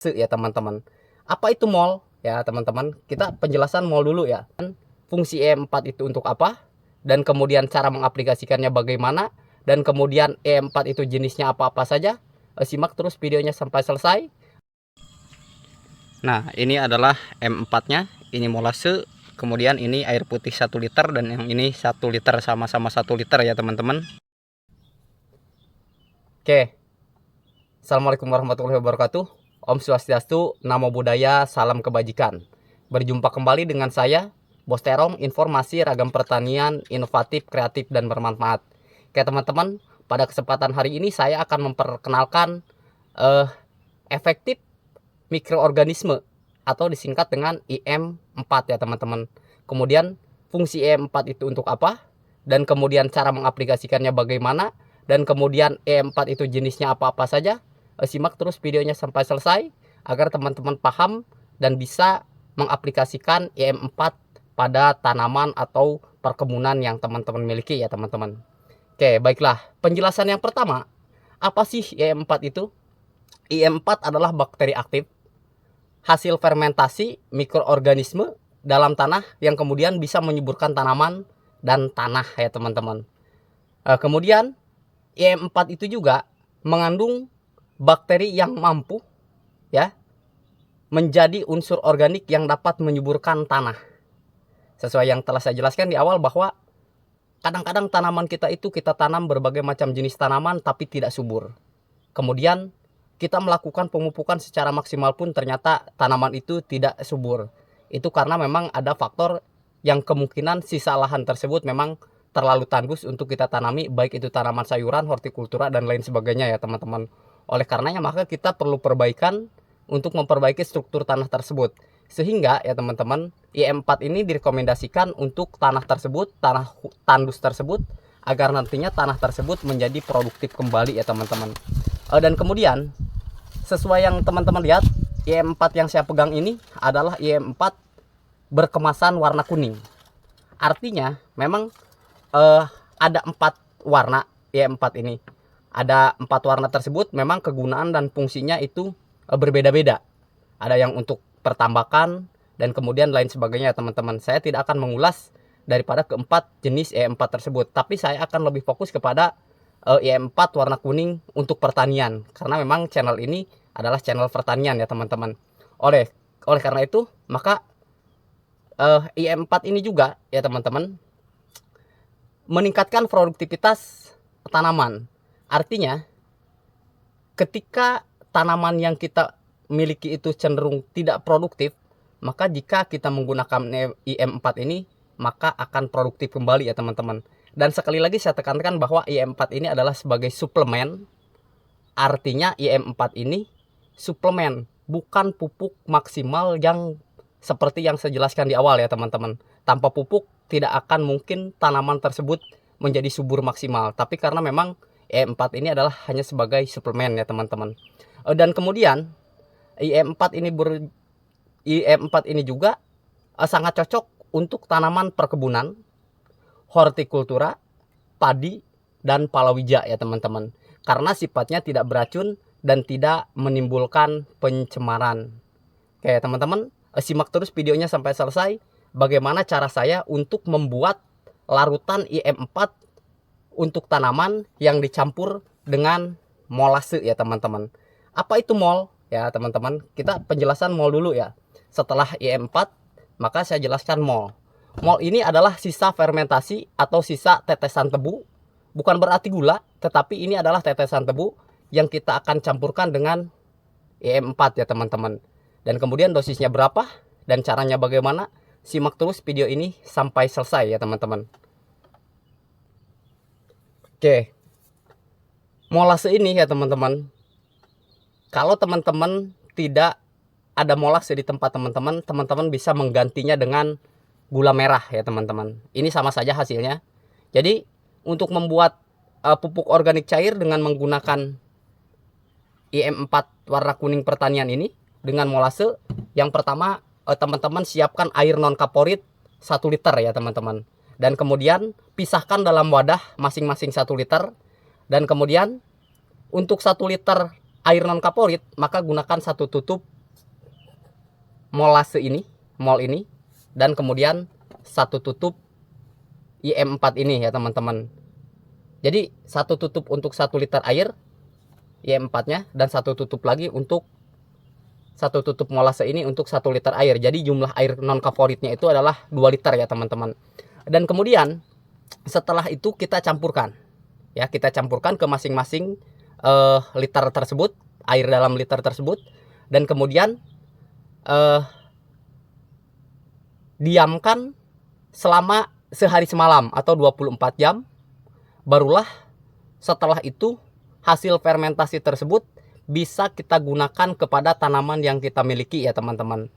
Ya teman-teman. Apa itu mol? Ya teman-teman, kita penjelasan mol dulu ya. Fungsi E4 itu untuk apa? Dan kemudian cara mengaplikasikannya bagaimana? Dan kemudian E4 itu jenisnya apa-apa saja? Simak terus videonya sampai selesai. Nah, ini adalah M4-nya. Ini molase. Kemudian ini air putih 1 liter dan yang ini 1 liter, sama-sama 1 liter ya teman-teman. Oke. Assalamualaikum warahmatullahi wabarakatuh. Om Swastiastu, Namo Buddhaya, salam kebajikan. Berjumpa kembali dengan saya, Bos Terong, informasi ragam pertanian, inovatif, kreatif, dan bermanfaat. Oke teman-teman, pada kesempatan hari ini saya akan memperkenalkan efektif mikroorganisme atau disingkat dengan IM4 ya teman-teman. Kemudian fungsi IM4 itu untuk apa? Dan kemudian cara mengaplikasikannya bagaimana? Dan kemudian IM4 itu jenisnya apa-apa saja? Simak terus videonya sampai selesai agar teman-teman paham dan bisa mengaplikasikan IM4 pada tanaman atau perkebunan yang teman-teman miliki ya teman-teman. Oke, baiklah. Penjelasan yang pertama, apa sih IM4 itu? IM4 adalah bakteri aktif hasil fermentasi mikroorganisme dalam tanah yang kemudian bisa menyuburkan tanaman dan tanah ya teman-teman. Kemudian IM4 itu juga mengandung bakteri yang mampu ya menjadi unsur organik yang dapat menyuburkan tanah. Sesuai yang telah saya jelaskan di awal bahwa kadang-kadang tanaman kita itu kita tanam berbagai macam jenis tanaman tapi tidak subur. Kemudian kita melakukan pemupukan secara maksimal pun ternyata tanaman itu tidak subur. Itu karena memang ada faktor yang kemungkinan sisa lahan tersebut memang terlalu tandus untuk kita tanami, baik itu tanaman sayuran, hortikultura, dan lain sebagainya ya teman-teman. Oleh karenanya maka kita perlu perbaikan untuk memperbaiki struktur tanah tersebut. Sehingga ya teman-teman, IM4 ini direkomendasikan untuk tanah tersebut, tanah tandus tersebut, agar nantinya tanah tersebut menjadi produktif kembali ya teman-teman. Dan kemudian sesuai yang teman-teman lihat, IM4 yang saya pegang ini adalah IM4 berkemasan warna kuning. Artinya memang ada 4 warna IM4 ini. Ada 4 warna tersebut memang kegunaan dan fungsinya itu berbeda-beda. Ada yang untuk pertambakan dan kemudian lain sebagainya teman-teman. Saya tidak akan mengulas daripada keempat jenis IM4 tersebut, tapi saya akan lebih fokus kepada IM4 warna kuning untuk pertanian, karena memang channel ini adalah channel pertanian ya teman-teman. Oleh karena itu maka IM4 ini juga ya teman-teman meningkatkan produktivitas tanaman. Artinya ketika tanaman yang kita miliki itu cenderung tidak produktif, maka jika kita menggunakan IM4 ini maka akan produktif kembali ya teman-teman. Dan sekali lagi saya tekankan bahwa IM4 ini adalah sebagai suplemen. Artinya IM4 ini suplemen, bukan pupuk maksimal yang seperti yang saya jelaskan di awal ya teman-teman. Tanpa pupuk tidak akan mungkin tanaman tersebut menjadi subur maksimal. Tapi karena memang IM4 ini adalah hanya sebagai suplemen ya teman-teman. Dan kemudian IM4 ini juga sangat cocok untuk tanaman perkebunan, hortikultura, padi, dan palawija ya teman-teman. Karena sifatnya tidak beracun dan tidak menimbulkan pencemaran. Oke teman-teman, simak terus videonya sampai selesai. Bagaimana cara saya untuk membuat larutan IM4 untuk tanaman yang dicampur dengan molase ya teman-teman. Apa itu mol? Ya teman-teman, kita penjelasan mol dulu ya. Setelah IM4, maka saya jelaskan mol. Mol ini adalah sisa fermentasi atau sisa tetesan tebu. Bukan berarti gula, tetapi ini adalah tetesan tebu yang kita akan campurkan dengan IM4 ya teman-teman. Dan kemudian dosisnya berapa dan caranya bagaimana? Simak terus video ini sampai selesai ya teman-teman. Oke. Molase ini ya teman-teman, kalau teman-teman tidak ada molase di tempat teman-teman, teman-teman bisa menggantinya dengan gula merah ya teman-teman. Ini sama saja hasilnya. Jadi untuk membuat pupuk organik cair dengan menggunakan IM4 warna kuning pertanian ini dengan molase, yang pertama teman-teman siapkan air non kaporit 1 liter ya teman-teman. Dan kemudian pisahkan dalam wadah masing-masing 1 liter. Dan kemudian untuk 1 liter air non kaporit, maka gunakan 1 tutup molase ini, mol ini, dan kemudian 1 tutup IM4 ini ya teman-teman. Jadi 1 tutup untuk 1 liter air IM4-nya, dan 1 tutup lagi untuk 1 tutup molase ini untuk 1 liter air. Jadi jumlah air non kaporitnya itu adalah 2 liter ya teman-teman. Dan kemudian setelah itu kita campurkan ya, kita campurkan ke masing-masing liter tersebut, air dalam liter tersebut, dan kemudian diamkan selama sehari semalam atau 24 jam. Barulah setelah itu hasil fermentasi tersebut bisa kita gunakan kepada tanaman yang kita miliki ya teman-teman.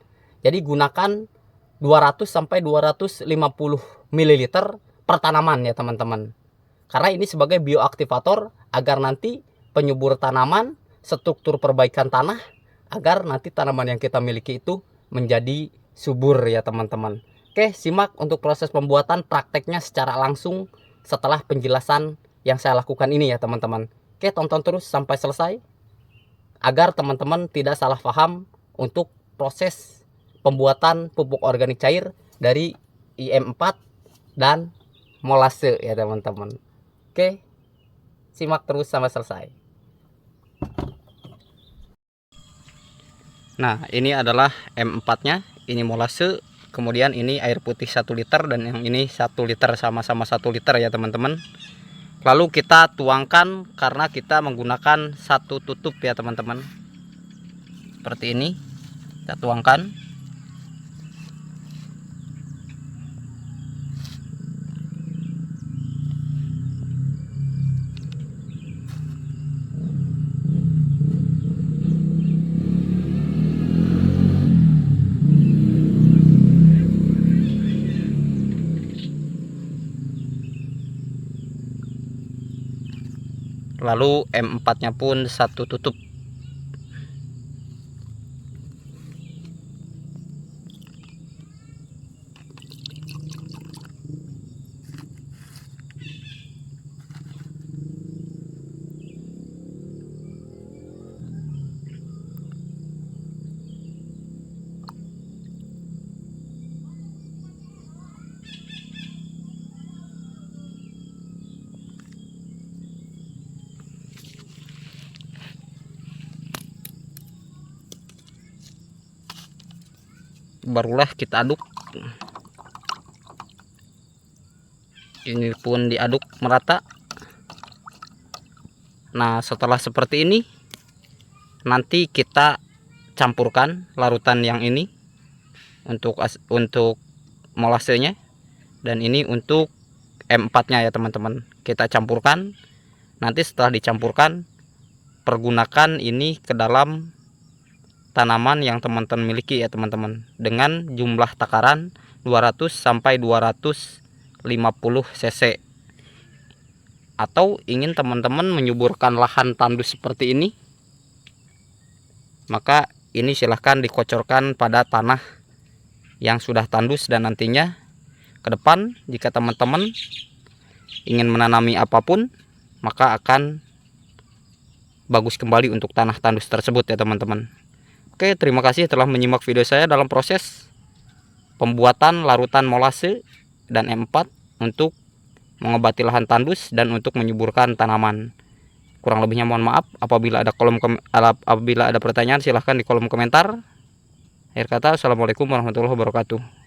Jadi gunakan 200 sampai 250 ml per tanaman ya teman-teman. Karena ini sebagai bioaktivator agar nanti penyubur tanaman, struktur perbaikan tanah, agar nanti tanaman yang kita miliki itu menjadi subur ya teman-teman. Oke, simak untuk proses pembuatan prakteknya secara langsung setelah penjelasan yang saya lakukan ini ya teman-teman. Oke, tonton terus sampai selesai agar teman-teman tidak salah paham untuk proses pembuatan pupuk organik cair dari IM4 dan molase ya teman-teman. Oke, simak terus sampai selesai. Nah, ini adalah M4-nya, ini molase, kemudian ini air putih 1 liter, dan yang ini 1 liter, sama-sama 1 liter ya teman-teman. Lalu kita tuangkan karena kita menggunakan 1 tutup ya teman-teman. Seperti ini, kita tuangkan. Lalu M4-nya pun 1 tutup. Barulah kita aduk. Ini pun diaduk merata. Nah, setelah seperti ini nanti kita campurkan larutan yang ini untuk molasenya, dan ini untuk M4-nya ya teman-teman. Kita campurkan. Nanti setelah dicampurkan, pergunakan ini ke dalam tanaman yang teman-teman miliki ya teman-teman, dengan jumlah takaran 200 sampai 250 cc. Atau ingin teman-teman menyuburkan lahan tandus seperti ini, maka ini silahkan dikocorkan pada tanah yang sudah tandus, dan nantinya ke depan jika teman-teman ingin menanami apapun, maka akan bagus kembali untuk tanah tandus tersebut ya teman-teman. Oke, terima kasih telah menyimak video saya dalam proses pembuatan larutan molase dan M4 untuk mengobati lahan tandus dan untuk menyuburkan tanaman. Kurang lebihnya mohon maaf. Apabila ada pertanyaan, silahkan di kolom komentar. Akhir kata, assalamualaikum warahmatullahi wabarakatuh.